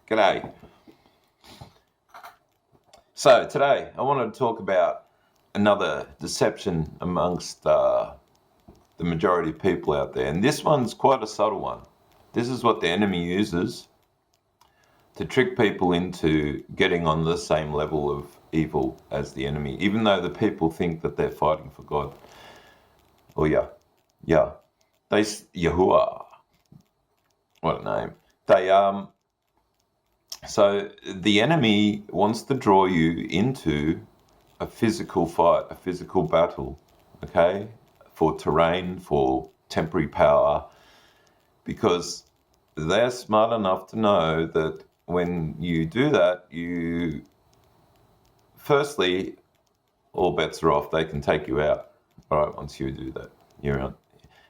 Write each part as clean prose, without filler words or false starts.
G'day. So today I wanted to talk about another deception amongst the majority of people out there. And this one's quite a subtle one. This is what the enemy uses to trick people into getting on the same level of evil as the enemy, even though the people think that they're fighting for God. Oh yeah. Yahuwah. What a name. So the enemy wants to draw you into a physical fight, a physical battle, okay, for terrain, for temporary power, because they're smart enough to know that when you do that, firstly, all bets are off. They can take you out, right, once you do that. You're out.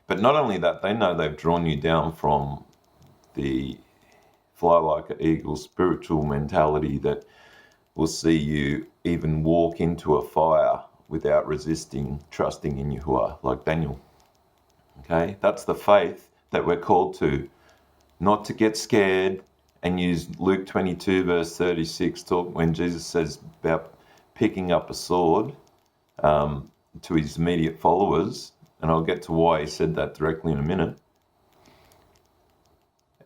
But not only that, they know they've drawn you down from the fly like an eagle spiritual mentality that will see you even walk into a fire without resisting, trusting in Yahuwah, like Daniel. Okay, that's the faith that we're called to, not to get scared and use Luke 22 verse 36 when Jesus says about picking up a sword to his immediate followers, and I'll get to why he said that directly in a minute.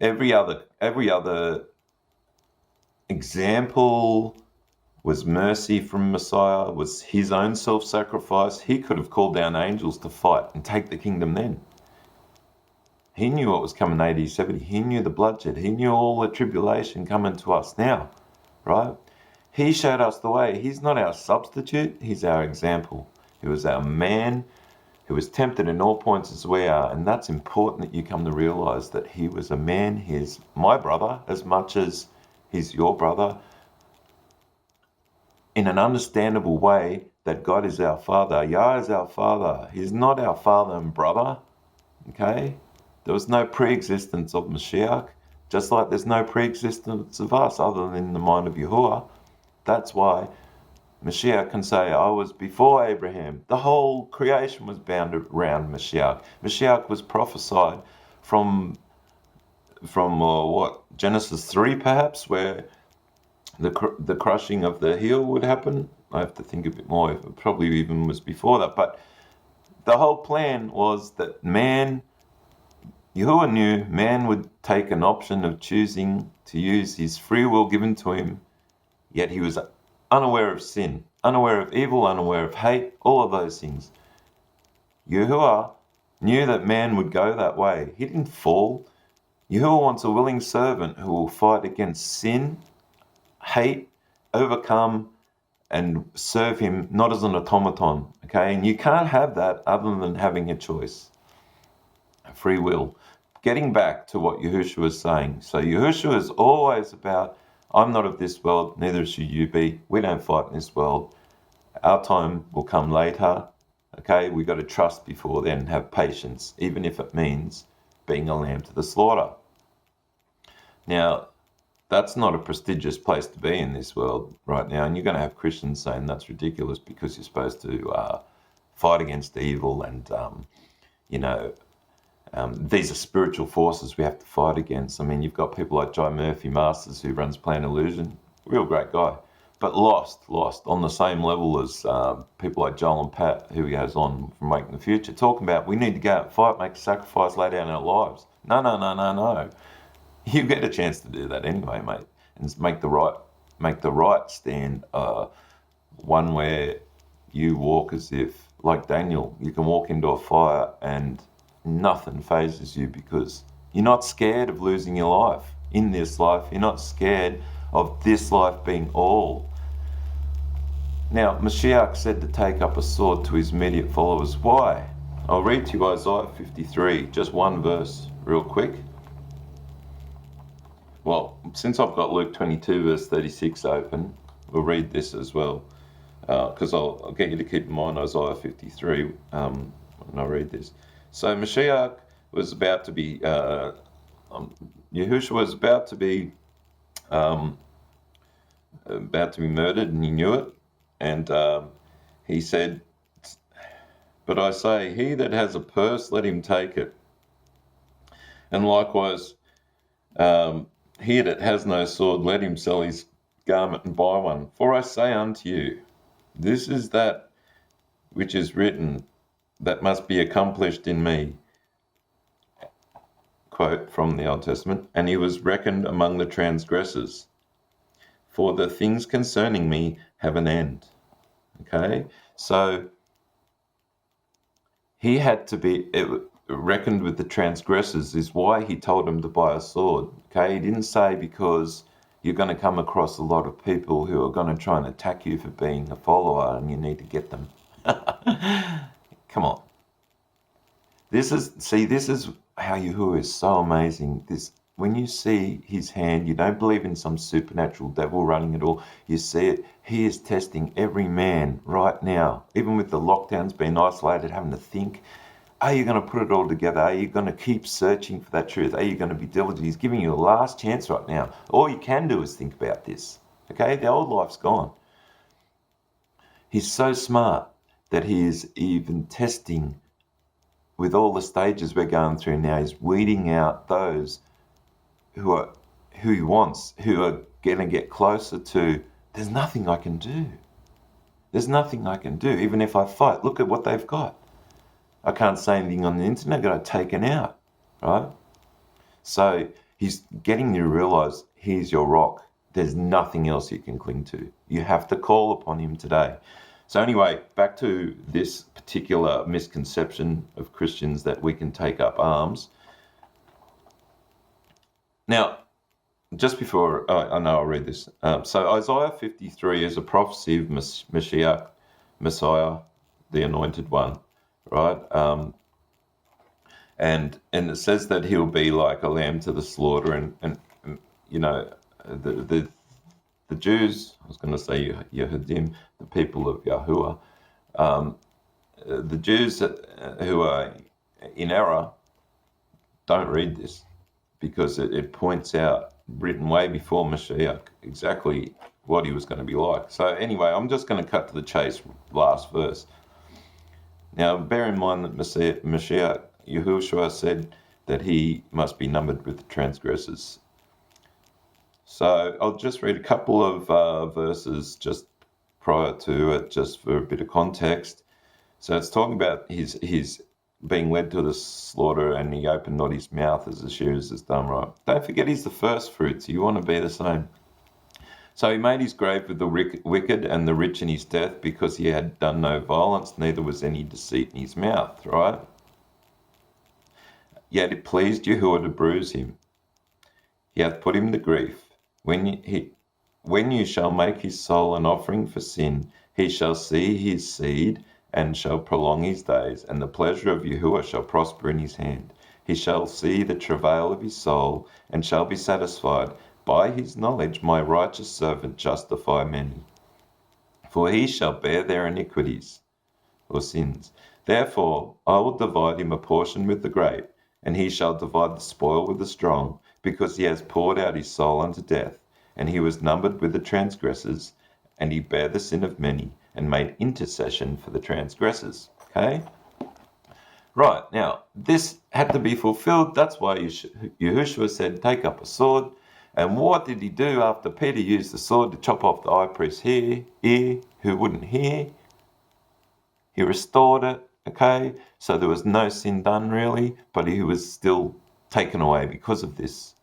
Every other example was mercy from Messiah, was his own self-sacrifice. He could have called down angels to fight and take the kingdom then. He knew what was coming AD 70. He knew the bloodshed. He knew all the tribulation coming to us now, right? He showed us the way. He's not our substitute. He's our example. He was our man who was tempted in all points as we are. And that's important that you come to realize that he was a man. He's my brother as much as he's your brother, in an understandable way that God is our Father. Yah is our Father. He's not our father and brother, okay? There was no pre-existence of Mashiach, just like there's no pre-existence of us other than in the mind of Yahuwah. That's why Mashiach can say, I was before Abraham. The whole creation was bound around Mashiach. Mashiach was prophesied from Genesis 3 perhaps, where the crushing of the heel would happen. I have to think a bit more. It probably even was before that. But the whole plan was that Yahuwah knew man would take an option of choosing to use his free will given to him, yet he was unaware of sin, unaware of evil, unaware of hate, all of those things. Yahuwah knew that man would go that way. He didn't fall. Yahuwah wants a willing servant who will fight against sin, hate, overcome, and serve him, not as an automaton, okay? And you can't have that other than having a choice, a free will. Getting back to what Yahushua was saying. So Yahushua is always about, I'm not of this world, neither should you be. We don't fight in this world. Our time will come later, okay? We've got to trust before then, have patience, even if it means being a lamb to the slaughter. Now, that's not a prestigious place to be in this world right now. And you're going to have Christians saying that's ridiculous because you're supposed to fight against evil and, these are spiritual forces we have to fight against. I mean, you've got people like Jimurphy Masters who runs Plan Illusion, real great guy, but lost on the same level as people like Joel and Pat, who he has on from Making the Future, talking about we need to go out and fight, make a sacrifice, lay down our lives. No. You get a chance to do that anyway, mate, and make the right stand, one where you walk as if, like Daniel, you can walk into a fire and nothing phases you because you're not scared of losing your life in this life. You're not scared of this life being all. Now, Mashiach said to take up a sword to his immediate followers. Why? I'll read to you Isaiah 53, just one verse real quick. Well, since I've got Luke 22 verse 36 open, we'll read this as well, because I'll get you to keep in mind Isaiah 53 when I read this. So Mashiach was about to be, Yahushua was about to be murdered, and he knew it. And he said, but I say, he that has a purse, let him take it. And likewise, he that has no sword, let him sell his garment and buy one. For I say unto you, this is that which is written that must be accomplished in me. Quote from the Old Testament, and he was reckoned among the transgressors. For the things concerning me have an end. Okay, so he had to be reckoned with the transgressors, is why he told him to buy a sword. Okay, he didn't say because you're going to come across a lot of people who are going to try and attack you for being a follower and you need to get them. Come on. This is how Yahuwah is so amazing. When you see his hand, you don't believe in some supernatural devil running it all. You see it. He is testing every man right now, even with the lockdowns, being isolated, having to think. Are you going to put it all together? Are you going to keep searching for that truth? Are you going to be diligent? He's giving you a last chance right now. All you can do is think about this. Okay? The old life's gone. He's so smart that he is even testing with all the stages we're going through now. He's weeding out those who he wants, who are going to get closer to, there's nothing I can do. There's nothing I can do. Even if I fight, look at what they've got. I can't say anything on the internet, got it taken out, right? So he's getting you to realize, here's your rock. There's nothing else you can cling to. You have to call upon him today. So anyway, back to this particular misconception of Christians that we can take up arms. Now, just before, I know I'll read this. So Isaiah 53 is a prophecy of Mashiach, Messiah, the Anointed One, right? And it says that he'll be like a lamb to the slaughter, and you know, the Jews, I was going to say Yehudim, the people of Yahuwah, the Jews who are in error don't read this, because it points out, written way before Mashiach, exactly what he was going to be like. So anyway, I'm just going to cut to the chase, last verse. Now, bear in mind that Mashiach, Yahushua, said that he must be numbered with the transgressors. So I'll just read a couple of verses just prior to it, just for a bit of context. So it's talking about his being led to the slaughter, and he opened not his mouth as the shearers has done, right? Don't forget, he's the first fruits. You want to be the same. So he made his grave with the wicked and the rich in his death, because he had done no violence, neither was any deceit in his mouth, right? Yet it pleased Yahuwah to bruise him. He hath put him to grief. When you shall make his soul an offering for sin, he shall see his seed, and shall prolong his days, and the pleasure of Yahuwah shall prosper in his hand. He shall see the travail of his soul, and shall be satisfied. By his knowledge my righteous servant justify many. For he shall bear their iniquities, or sins. Therefore I will divide him a portion with the great, and he shall divide the spoil with the strong, because he has poured out his soul unto death, and he was numbered with the transgressors, and he bare the sin of many, and made intercession for the transgressors. Okay? Right, now, this had to be fulfilled. That's why Yahushua said, take up a sword. And what did he do after Peter used the sword to chop off the high priest's ear, who wouldn't hear? He restored it, okay? So there was no sin done, really, but he was still taken away because of this,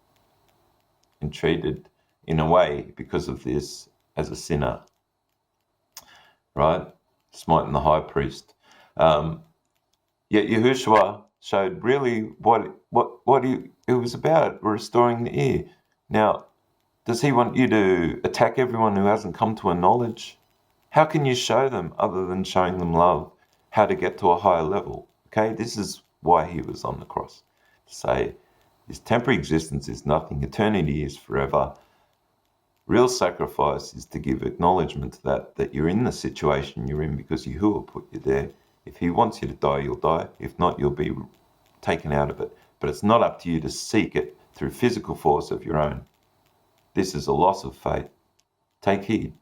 and treated in a way because of this as a sinner. Right? Smiting the high priest. Yet Yahushua showed really what it was about, restoring the ear. Now, does he want you to attack everyone who hasn't come to a knowledge? How can you show them, other than showing them love, how to get to a higher level? Okay, this is why he was on the cross. To say, this temporary existence is nothing, eternity is forever. Real sacrifice is to give acknowledgement to that you're in the situation you're in because Yahuwah put you there. If he wants you to die, you'll die. If not, you'll be taken out of it. But it's not up to you to seek it through physical force of your own. This is a loss of faith. Take heed.